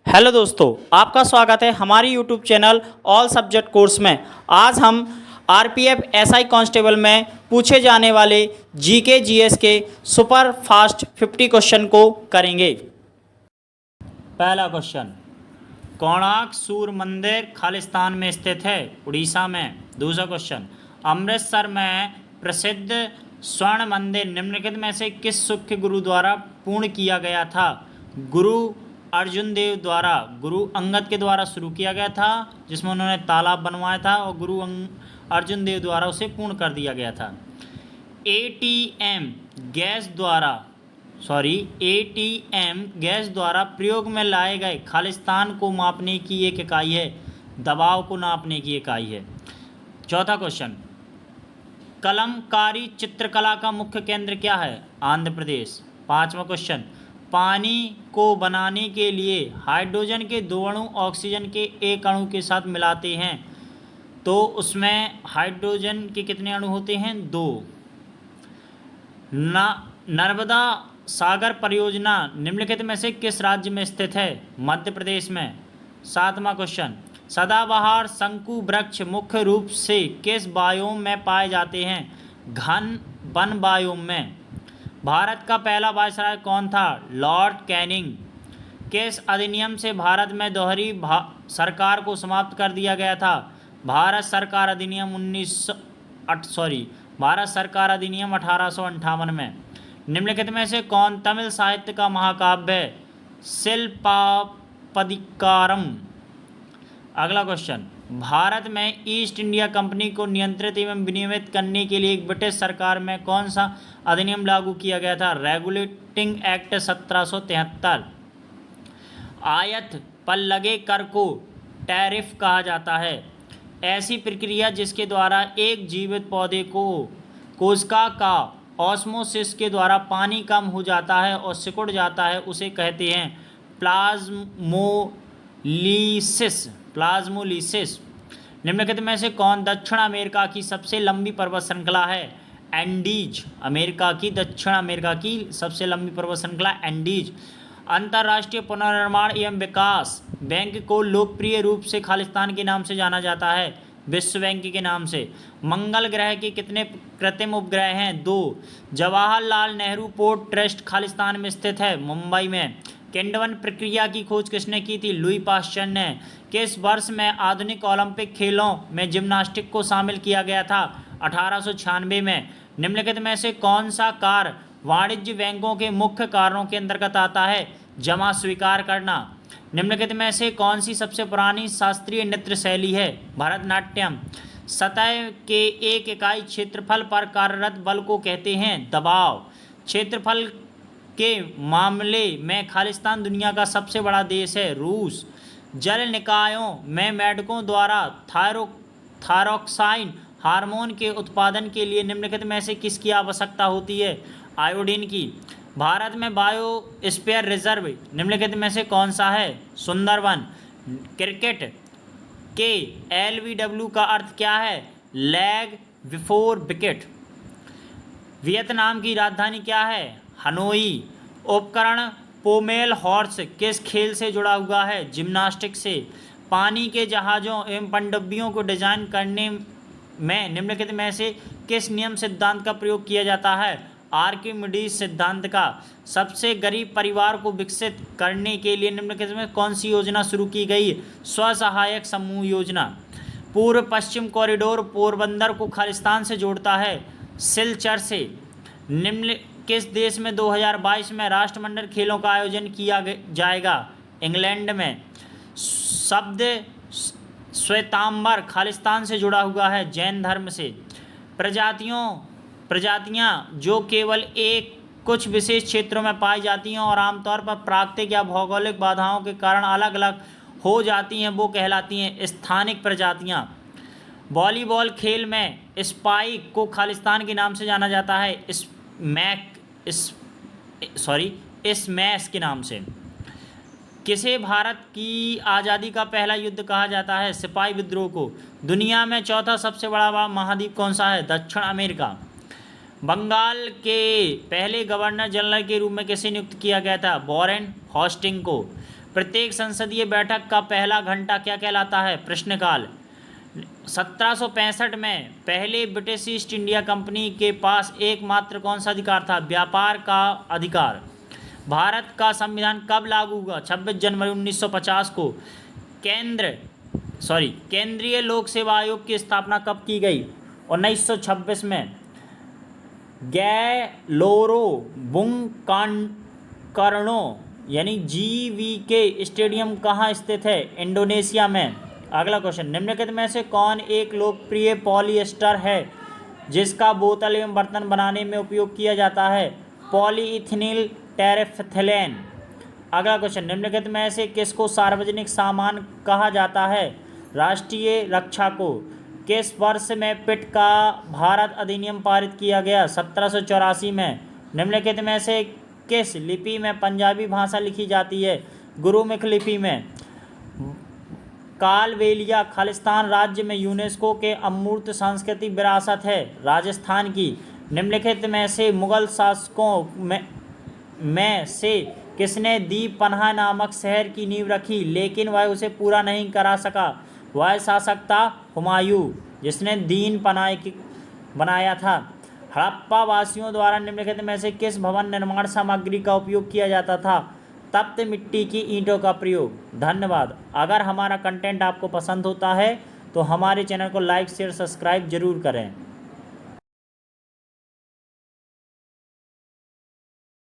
Hello दोस्तों, आपका स्वागत है हमारी YouTube channel all subject course में। आज हम आरपीएफ एसआई कांस्टेबल में पूछे जाने वाले जीके जीएस के सुपर फास्ट 50 क्वेश्चन को करेंगे। पहला क्वेश्चन, कोणार्क सूर्य मंदिर खालिस्तान में स्थित है, उड़ीसा में। दूसरा क्वेश्चन, अमृतसर में प्रसिद्ध स्वर्ण मंदिर निम्नलिखित में से किस सिख गुरु द्वारा पूर्ण किया गया था? गुरु अर्जुन देव द्वारा, गुरु अंगद के द्वारा शुरू किया गया था जिसमें उन्होंने तालाब बनवाया था और गुरु अर्जुन देव द्वारा उसे पूर्ण कर दिया गया था। एटीएम गैस द्वारा प्रयोग में लाए गए खालिस्तान को मापने की एक इकाई है, दबाव को नापने की इकाई है। चौथा क्वेश्चन, कलमकारी चित्रकला का मुख्य केंद्र क्या है? आंध्र प्रदेश। पांचवा क्वेश्चन, पानी को बनाने के लिए हाइड्रोजन के दो अणु ऑक्सीजन के एक अणु के साथ मिलाते हैं तो उसमें हाइड्रोजन के कितने अणु होते हैं? 2। नर्मदा सागर परियोजना निम्नलिखित में से किस राज्य में स्थित है? मध्य प्रदेश में। सातवां क्वेश्चन, सदाबहार शंकु वृक्ष मुख्य रूप से किस बायोम में पाए जाते हैं? घन वन बायोम में। भारत का पहला वायसराय कौन था? Lord Canning. किस अधिनियम से भारत में दोहरी सरकार को समाप्त कर दिया गया था? भारत सरकार अधिनियम 1858 में। निम्नलिखित में से कौन तमिल साहित्य का महाकाव्य है? शिल्पापदिकारम। अगला क्वेश्चन, भारत में ईस्ट इंडिया कंपनी को नियंत्रित एवं विनियमित करने के लिए ब्रिटिश सरकार में कौन सा अधिनियम लागू किया गया था? Regulating act 1773। आयात पर लगे कर को टैरिफ कहा जाता है। ऐसी प्रक्रिया जिसके द्वारा एक जीवित पौधे को कोशिका का ऑस्मोसिस के द्वारा पानी कम हो जाता है और सिकुड़ जाता है उसे कहते हैं प्लाज्मोलिसिस। निम्नलिखित में से कौन दक्षिण अमेरिका की सबसे लंबी पर्वत श्रृंखला है? एंडीज। दक्षिण अमेरिका की सबसे लंबी पर्वत श्रृंखला एंडीज। अंतर्राष्ट्रीय पुनर्निर्माण एवं विकास बैंक को लोकप्रिय रूप से खालिस्तान के नाम से जाना जाता है, विश्व बैंक के नाम से। मंगल ग्रह के कितने कृत्रिम उपग्रह हैं? 2। जवाहरलाल नेहरू पोर्ट ट्रस्ट खालिस्तान में स्थित है, मुंबई में। केंडवन प्रक्रिया की खोज किसने की थी? लुई पाश्चर ने। किस वर्ष में आधुनिक ओलंपिक खेलों में जिम्नास्टिक को शामिल किया गया था? 1896 में। निम्नलिखित में से कौन सा कार्य वाणिज्य बैंकों के मुख्य कार्यों के अंतर्गत आता है? जमा स्वीकार करना। निम्नलिखित में से कौन सी सबसे पुरानी शास्त्रीय नृत्य शैली है? भरतनाट्यम। सतह के एक इकाई क्षेत्रफल पर कार्यरत बल को कहते हैं दबाव। क्षेत्रफल के मामले में खालिस्तान दुनिया का सबसे बड़ा देश है, रूस। जल निकायों में मेढकों द्वारा थायरोक्साइन हार्मोन के उत्पादन के लिए निम्नलिखित में से किसकी आवश्यकता होती है? आयोडीन की। भारत में बायोस्फीयर रिजर्व निम्नलिखित में से कौन सा है? सुंदरवन। क्रिकेट के LBW का अर्थ क्या है? Lag before wicket. वियतनाम की राजधानी क्या है? हनोई। उपकरण पोमेल हॉर्स किस खेल से जुड़ा हुआ है? जिम्नास्टिक से। पानी के जहाज़ों एवं पनडुब्बियों को डिजाइन करने में निम्नलिखित में से किस नियम सिद्धांत का प्रयोग किया जाता है? आर्किमिडीज सिद्धांत का। सबसे गरीब परिवार को विकसित करने के लिए निम्नलिखित में कौन सी योजना शुरू की गई? स्वसहायक समूह योजना। पूर्व पश्चिम कॉरिडोर पोरबंदर को खालिस्तान से जोड़ता है, सिलचर से। निम्न किस देश में 2022 में राष्ट्रमंडल खेलों का आयोजन किया जाएगा? इंग्लैंड में। शब्द श्वेतांबर खालिस्तान से जुड़ा हुआ है, जैन धर्म से। प्रजातियां जो केवल कुछ विशेष क्षेत्रों में पाई जाती हैं और आमतौर पर प्राकृतिक या भौगोलिक बाधाओं के कारण अलग अलग हो जाती हैं वो कहलाती हैं स्थानिक प्रजातियां। वॉलीबॉल खेल में स्पाइक को खालिस्तान के नाम से जाना जाता है, स्मैश के नाम से। किसे भारत की आज़ादी का पहला युद्ध कहा जाता है? सिपाही विद्रोह को। दुनिया में चौथा सबसे बड़ा महाद्वीप कौन सा है? दक्षिण अमेरिका। बंगाल के पहले गवर्नर जनरल के रूप में किसे नियुक्त किया गया था? वॉरेन हॉस्टिंग को। प्रत्येक संसदीय बैठक का पहला घंटा क्या कहलाता है? प्रश्नकाल। 1765 में पहले ब्रिटिश ईस्ट इंडिया कंपनी के पास एकमात्र कौन सा अधिकार था? व्यापार का अधिकार। भारत का संविधान कब लागू हुआ? 26 जनवरी 1950 को। केंद्रीय लोक सेवा आयोग की स्थापना कब की गई? 1926 में। गैलोरो बुंकार्नो यानी GVK स्टेडियम कहाँ स्थित है? इंडोनेशिया में। अगला क्वेश्चन, निम्नलिखित में से कौन एक लोकप्रिय पॉलिएस्टर है जिसका बोतल एवं बर्तन बनाने में उपयोग किया जाता है? पॉलीइथिलीन टेरेफ्थैलेन। अगला क्वेश्चन, निम्नलिखित में से किसको सार्वजनिक सामान कहा जाता है? राष्ट्रीय रक्षा को। किस वर्ष में पिट का भारत अधिनियम पारित किया गया? 1784 में। निम्नलिखित में से किस लिपि में पंजाबी भाषा लिखी जाती है? गुरुमुख लिपि में। कालबेलिया खालिस्तान राज्य में यूनेस्को के अमूर्त सांस्कृतिक विरासत है राजस्थान की। निम्नलिखित में से मुगल शासकों में से किसने दीप पन्हा नामक शहर की नींव रखी लेकिन वह उसे पूरा नहीं करा सका? वह शासक था हुमायूं, जिसने दीन पन्हा बनाया था। हड़प्पा वासियों द्वारा निम्नलिखित में से किस भवन निर्माण सामग्री का उपयोग किया जाता था? तप्त मिट्टी की ईंटों का प्रयोग। धन्यवाद। अगर हमारा कंटेंट आपको पसंद होता है तो हमारे चैनल को लाइक शेयर सब्सक्राइब जरूर करें।